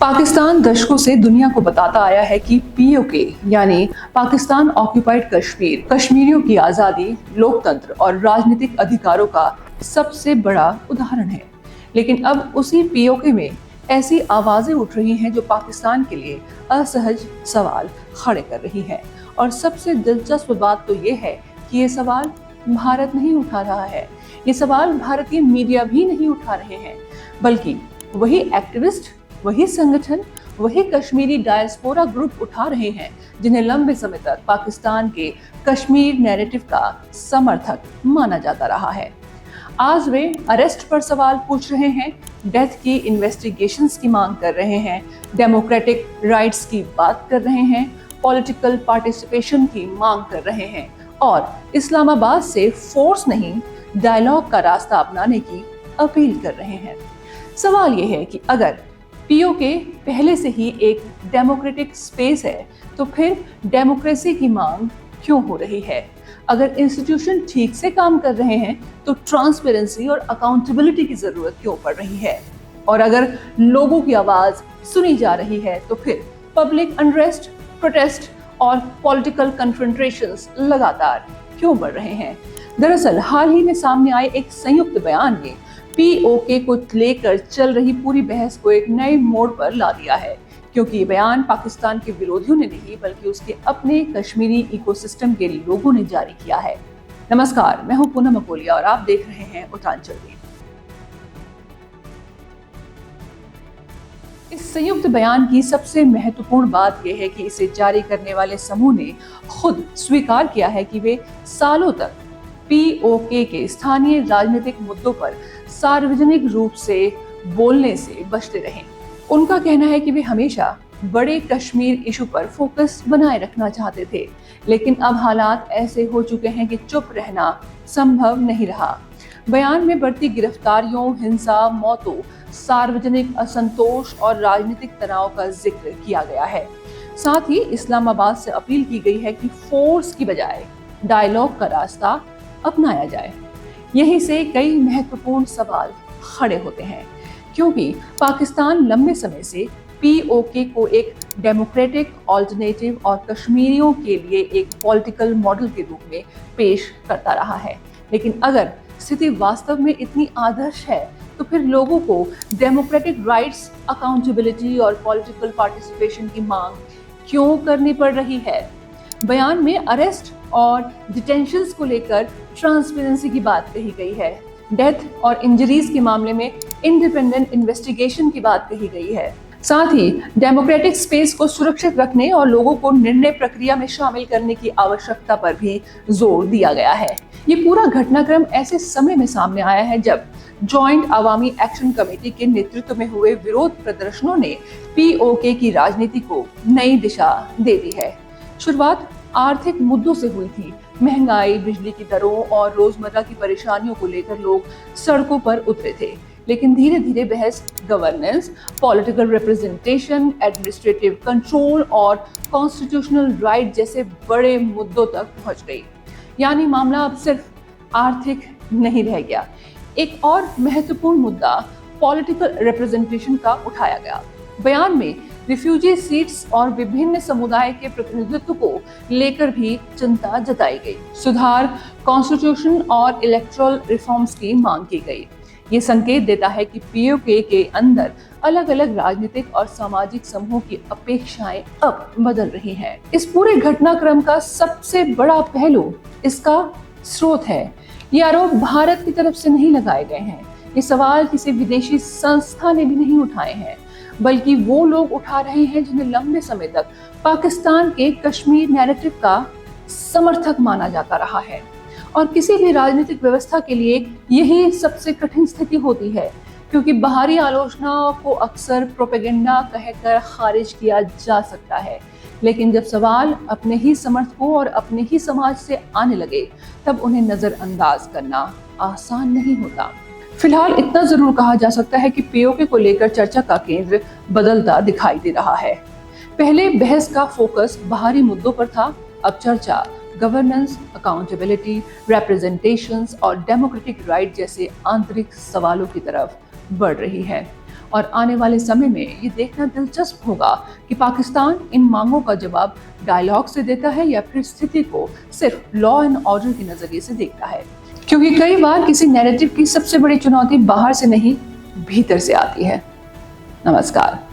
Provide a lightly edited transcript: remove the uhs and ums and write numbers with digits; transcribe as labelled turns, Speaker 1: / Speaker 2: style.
Speaker 1: पाकिस्तान दशकों से दुनिया को बताता आया है कि पीओके यानी पाकिस्तान ऑक्यूपाइड कश्मीर कश्मीरियों की आज़ादी, लोकतंत्र और राजनीतिक अधिकारों का सबसे बड़ा उदाहरण है। लेकिन अब उसी पीओके में ऐसी आवाजें उठ रही हैं जो पाकिस्तान के लिए असहज सवाल खड़े कर रही हैं। और सबसे दिलचस्प बात तो ये है कि ये सवाल भारत नहीं उठा रहा है, ये सवाल भारतीय मीडिया भी नहीं उठा रहे हैं, बल्कि वही एक्टिविस्ट, वही संगठन, वही कश्मीरी डायस्पोरा ग्रुप उठा रहे हैं जिन्हें लंबे समय तक पाकिस्तान के कश्मीर नैरेटिव का समर्थक माना जाता रहा है। आज वे अरेस्ट पर सवाल पूछ रहे हैं, डेथ की इन्वेस्टिगेशंस की मांग कर रहे हैं, डेमोक्रेटिक राइट्स की बात कर रहे हैं, पॉलिटिकल पार्टिसिपेशन की मांग कर रहे हैं और इस्लामाबाद से फोर्स नहीं, डायलॉग का रास्ता अपनाने की अपील कर रहे हैं। सवाल यह है कि अगर पीओके पहले से ही एक डेमोक्रेटिक स्पेस है तो फिर डेमोक्रेसी की मांग क्यों हो रही है? अगर इंस्टीट्यूशन ठीक से काम कर रहे हैं तो ट्रांसपेरेंसी और अकाउंटेबिलिटी की जरूरत क्यों पड़ रही है? और अगर लोगों की आवाज सुनी जा रही है तो फिर पब्लिक अनरेस्ट, प्रोटेस्ट और पॉलिटिकल कन्फ्रंट्रेशंस लगातार क्यों बढ़ रहे हैं? दरअसल हाल ही में सामने आए एक संयुक्त बयान ने पीओके को लेकर चल रही पूरी बहस को एक नए मोड़ पर ला दिया है, क्योंकि ये बयान पाकिस्तान के विरोधियों ने नहीं बल्कि उसके अपने कश्मीरी इकोसिस्टम के लोगों ने जारी किया है। नमस्कार, मैं हूं पूनम अकोलिया और आप देख रहे हैं उत्तरांचल में। इस संयुक्त बयान की सबसे महत्वपूर्ण बात यह है कि इसे जारी करने वाले समूह ने खुद स्वीकार किया है कि वे सालों तक पीओके के स्थानीय राजनीतिक मुद्दों पर सार्वजनिक रूप से बोलने से बचते रहे। उनका कहना है कि वे हमेशा बड़े कश्मीर इशू पर फोकस बनाए रखना चाहते थे, लेकिन अब हालात ऐसे हो चुके हैं कि चुप रहना संभव नहीं रहा। बयान में बढ़ती गिरफ्तारियों, हिंसा, मौतों, सार्वजनिक असंतोष और राजनीतिक तनाव का जिक्र किया गया है। साथ ही इस्लामाबाद से अपील की गई है कि फोर्स की बजाय डायलॉग का रास्ता अपनाया जाए। यहीं से कई महत्वपूर्ण सवाल खड़े होते हैं, क्योंकि पाकिस्तान लंबे समय से पीओके को एक डेमोक्रेटिक ऑल्टरनेटिव और कश्मीरियों के लिए एक पॉलिटिकल मॉडल के रूप में पेश करता रहा है। लेकिन अगर स्थिति वास्तव में इतनी आदर्श है तो फिर लोगों को डेमोक्रेटिक राइट्स, अकाउंटेबिलिटी और पॉलिटिकल पार्टिसिपेशन की मांग क्यों करनी पड़ रही है? बयान में अरेस्ट और डिटेंशंस को लेकर ट्रांसपेरेंसी की बात कही गई है, डेथ और इंजरीज के मामले में इंडिपेंडेंट इन्वेस्टिगेशन की बात कही गई है। साथ ही डेमोक्रेटिक स्पेस को सुरक्षित रखने और लोगों को निर्णय प्रक्रिया में शामिल करने की आवश्यकता पर भी जोर दिया गया है। ये पूरा घटनाक्रम ऐसे समय में सामने आया है जब जॉइंट अवामी एक्शन कमेटी के नेतृत्व में हुए विरोध प्रदर्शनों ने पीओके की राजनीति को नई दिशा दे दी है। शुरुआत आर्थिक मुद्दों से हुई थी। महंगाई, बिजली की दरों और रोजमर्रा की परेशानियों को लेकर लोग सड़कों पर उतरे थे, लेकिन धीरे धीरे बहस governance, political representation, administrative control और कॉन्स्टिट्यूशनल राइट जैसे बड़े मुद्दों तक पहुंच गई। यानी मामला अब सिर्फ आर्थिक नहीं रह गया। एक और महत्वपूर्ण मुद्दा पॉलिटिकल रिप्रेजेंटेशन का उठाया गया। बयान में रिफ्यूजी सीट्स और विभिन्न समुदाय के प्रतिनिधित्व को लेकर भी चिंता जताई गई। सुधार, कॉन्स्टिट्यूशन और इलेक्टोरल रिफॉर्म्स की मांग की गई। ये संकेत देता है कि पीओके के अंदर अलग अलग राजनीतिक और सामाजिक समूहों की अपेक्षाएं अब बदल रही हैं। इस पूरे घटनाक्रम का सबसे बड़ा पहलू इसका स्रोत है। ये आरोप भारत की तरफ से नहीं लगाए गए हैं, ये सवाल किसी विदेशी संस्था ने भी नहीं उठाए हैं, बल्कि वो लोग उठा रहे हैं जिन्हें लंबे समय तक पाकिस्तान के कश्मीर नैरेटिव का समर्थक माना जाता रहा है। और किसी भी राजनीतिक व्यवस्था के लिए यही सबसे कठिन स्थिति होती है, क्योंकि बाहरी आलोचना को अक्सर प्रोपेगेंडा कहकर खारिज किया जा सकता है, लेकिन जब सवाल अपने ही समर्थकों और अपने ही समाज से आने लगे तब उन्हें नजरअंदाज करना आसान नहीं होता। फिलहाल इतना जरूर कहा जा सकता है कि पीओके को लेकर चर्चा का केंद्र बदलता दिखाई दे रहा है। पहले बहस का फोकस बाहरी मुद्दों पर था, अब चर्चा गवर्नेंस, अकाउंटेबिलिटी, रिप्रेजेंटेशंस और डेमोक्रेटिक राइट जैसे आंतरिक सवालों की तरफ बढ़ रही है। और आने वाले समय में ये देखना दिलचस्प होगा कि पाकिस्तान इन मांगों का जवाब डायलॉग से देता है या फिर स्थिति को सिर्फ लॉ एंड ऑर्डर के नजरिए से देखता है, क्योंकि कई बार किसी नैरेटिव की सबसे बड़ी चुनौती बाहर से नहीं भीतर से आती है। नमस्कार।